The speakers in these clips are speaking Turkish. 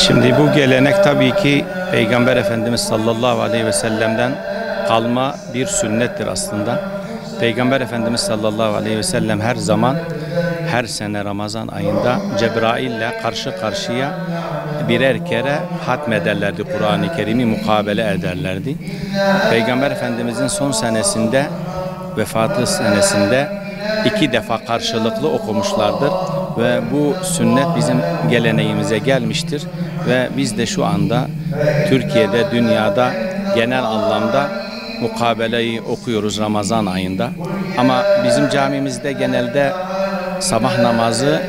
Şimdi bu gelenek tabii ki Peygamber Efendimiz sallallahu aleyhi ve sellem'den kalma bir sünnettir aslında. Peygamber Efendimiz sallallahu aleyhi ve sellem her zaman, her sene Ramazan ayında Cebrail ile karşı karşıya birer kere hatmederlerdi, Kur'an-ı Kerim'i mukabele ederlerdi. Peygamber Efendimizin son senesinde, vefatı senesinde 2 defa karşılıklı okumuşlardır ve bu sünnet bizim geleneğimize gelmiştir ve biz de şu anda Türkiye'de, dünyada genel anlamda mukabeleyi okuyoruz Ramazan ayında. Ama bizim camimizde genelde sabah namazı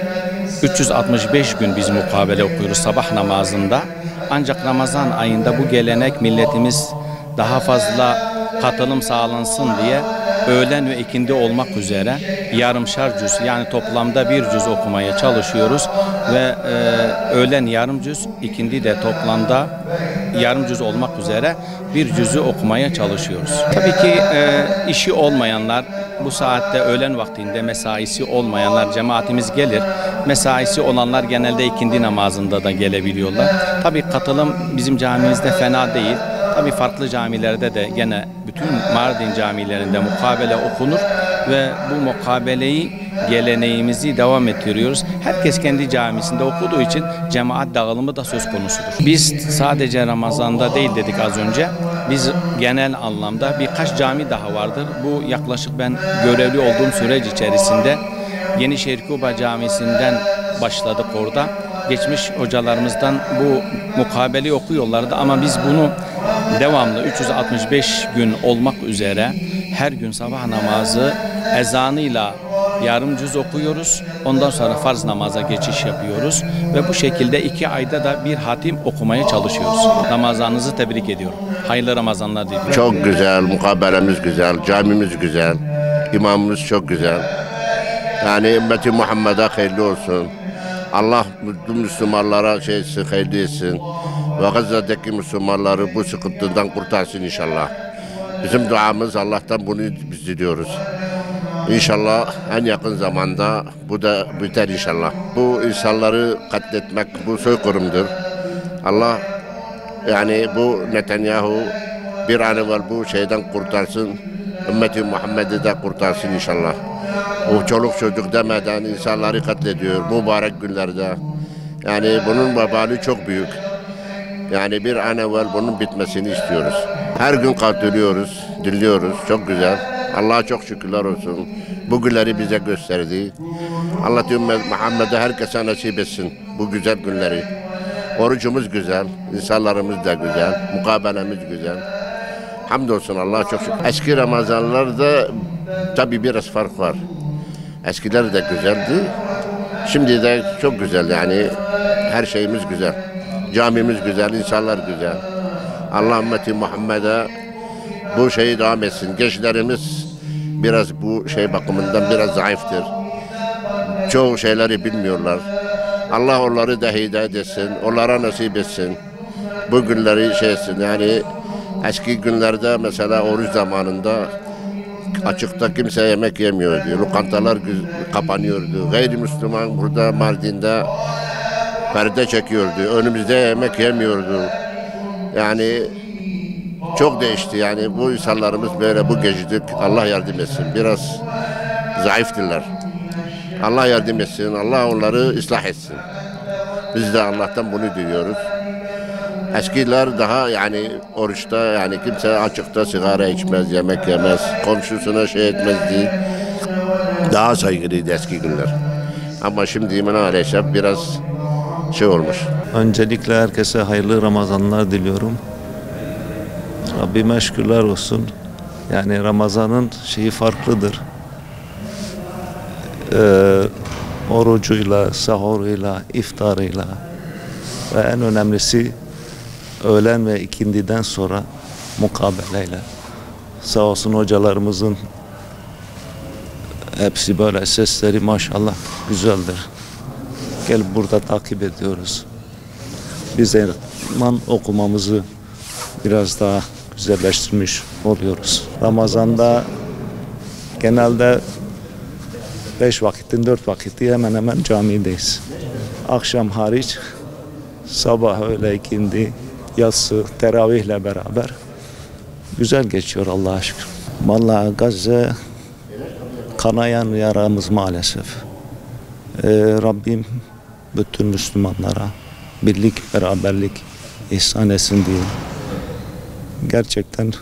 365 gün biz mukabele okuyoruz sabah namazında. Ancak Ramazan ayında bu gelenek, milletimiz daha fazla katılım sağlansın diye öğlen ve ikindi olmak üzere yarımşar cüz, yani toplamda 1 cüz okumaya çalışıyoruz ve öğlen yarım cüz, ikindi de toplamda yarım cüz olmak üzere 1 cüzü okumaya çalışıyoruz. Tabii ki işi olmayanlar, bu saatte öğlen vaktinde mesaisi olmayanlar, cemaatimiz gelir. Mesaisi olanlar genelde ikindi namazında da gelebiliyorlar. Tabii katılım bizim camimizde fena değil. Tabii farklı camilerde de gene bütün Mardin camilerinde mukabele okunur ve bu mukabeleyi, geleneğimizi devam ettiriyoruz. Herkes kendi camisinde okuduğu için cemaat dağılımı da söz konusudur. Biz sadece Ramazan'da değil dedik az önce. Biz genel anlamda birkaç cami daha vardır. Bu yaklaşık ben görevli olduğum süreç içerisinde Yenişehir Kuba Camisi'nden başladık orada. Geçmiş hocalarımızdan bu mukabeleyi okuyorlardı ama biz bunu devamlı 365 gün olmak üzere her gün sabah namazı ezanıyla yarım cüz okuyoruz. Ondan sonra farz namaza geçiş yapıyoruz ve bu şekilde 2 ayda da bir hatim okumaya çalışıyoruz. Ramazanınızı tebrik ediyorum. Hayırlı Ramazanlar diliyorum. Çok güzel, mukabelemiz güzel, camimiz güzel, imamımız çok güzel. Yani ümmeti Muhammed'e hayırlı olsun. Allah bu Müslümanlara hayırlı etsin. Ve Gazze'deki Müslümanları bu sıkıntıdan kurtarsın inşallah. Bizim duamız Allah'tan bunu biz diliyoruz. İnşallah en yakın zamanda bu da biter inşallah. Bu insanları katletmek bu soykırımdır. Allah yani bu Netanyahu bir an evvel bu şeyden kurtarsın. Ümmeti Muhammed'i de kurtarsın inşallah. O çoluk çocuk demeden insanları katlediyor mübarek günlerde. Yani bunun vebali çok büyük. Yani bir an evvel bunun bitmesini istiyoruz. Her gün katılıyoruz, dinliyoruz. Çok güzel. Allah'a çok şükürler olsun. Bu günleri bize gösterdi. Allah ümmet Muhammed'e herkese nasip etsin bu güzel günleri. Orucumuz güzel, insanlarımız da güzel, mukabelemiz güzel. Hamdolsun Allah'a çok şükür. Eski Ramazanlarda tabii biraz fark var. Eskiler de güzeldi. Şimdi de çok güzel yani. Her şeyimiz güzel. Camimiz güzel, insanlar güzel. Allah ümmeti Muhammed'e bu şeyi devam etsin. Gençlerimiz biraz bu şey bakımından biraz zayıftır. Çoğu şeyleri bilmiyorlar. Allah onları da hidayet etsin, onlara nasip etsin. Bu günleri şey etsin yani eski günlerde mesela oruç zamanında açıkta kimse yemek yemiyordu. Lokantalar kapanıyordu. Gayrimüslim burada Mardin'de perde çekiyordu. Önümüzde yemek yemiyordu. Yani çok değişti yani. Bu insanlarımız böyle bu gecidik. Allah yardım etsin. Biraz zayıftılar. Allah yardım etsin. Allah onları ıslah etsin. Biz de Allah'tan bunu diliyoruz. Eskiler daha yani oruçta yani kimse açıkta sigara içmez, yemek yemez, komşusuna şey etmezdi. Daha saygılıydı eski günler. Ama şimdi maalesef biraz şey olmuş. Öncelikle herkese hayırlı Ramazanlar diliyorum. Rabbime şükürler olsun. Yani Ramazan'ın şeyi farklıdır. Orucuyla, sahuruyla, iftarıyla ve en önemlisi öğlen ve ikindiden sonra mukabeleyle. Sağ olsun hocalarımızın hepsi böyle sesleri maşallah güzeldir. Gelip burada takip ediyoruz. Biz de iman okumamızı biraz daha güzelleştirmiş oluyoruz. Ramazan'da genelde 5 vakitin 4 vakiti hemen hemen camideyiz. Akşam hariç sabah, öğle, ikindi, yatsı, teravihle beraber güzel geçiyor Allah'a şükür. Vallahi Gazze kanayan yaramız maalesef. Rabbim bütün Müslümanlara birlik, beraberlik ihsan etsin diye. Gerçekten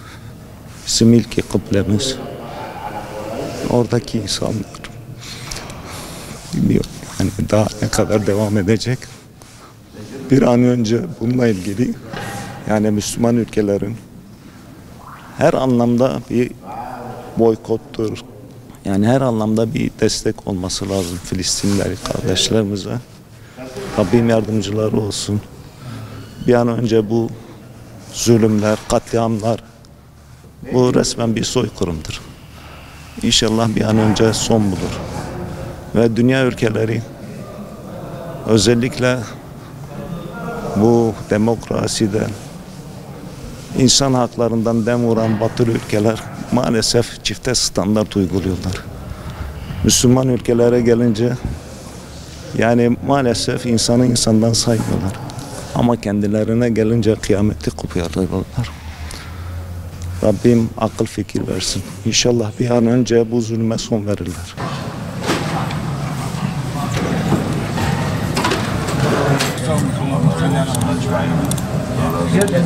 bizim ilk kıblemiz oradaki insanlar. Bilmiyorum yani daha ne kadar devam edecek. Bir an önce bununla ilgili yani Müslüman ülkelerin her anlamda bir boykottur. Yani her anlamda bir destek olması lazım Filistinli kardeşlerimize. Rabbim yardımcıları olsun. Bir an önce bu zulümler, katliamlar, bu resmen bir soykırımdır. İnşallah bir an önce son bulur. Ve dünya ülkeleri özellikle bu demokrasiden, insan haklarından dem vuran batılı ülkeler maalesef çifte standart uyguluyorlar. Müslüman ülkelere gelince yani maalesef insanı insandan saymıyorlar. Ama kendilerine gelince kıyameti kopuyorlar. Rabbim akıl fikir versin. İnşallah bir an önce bu zulme son verirler. Güzel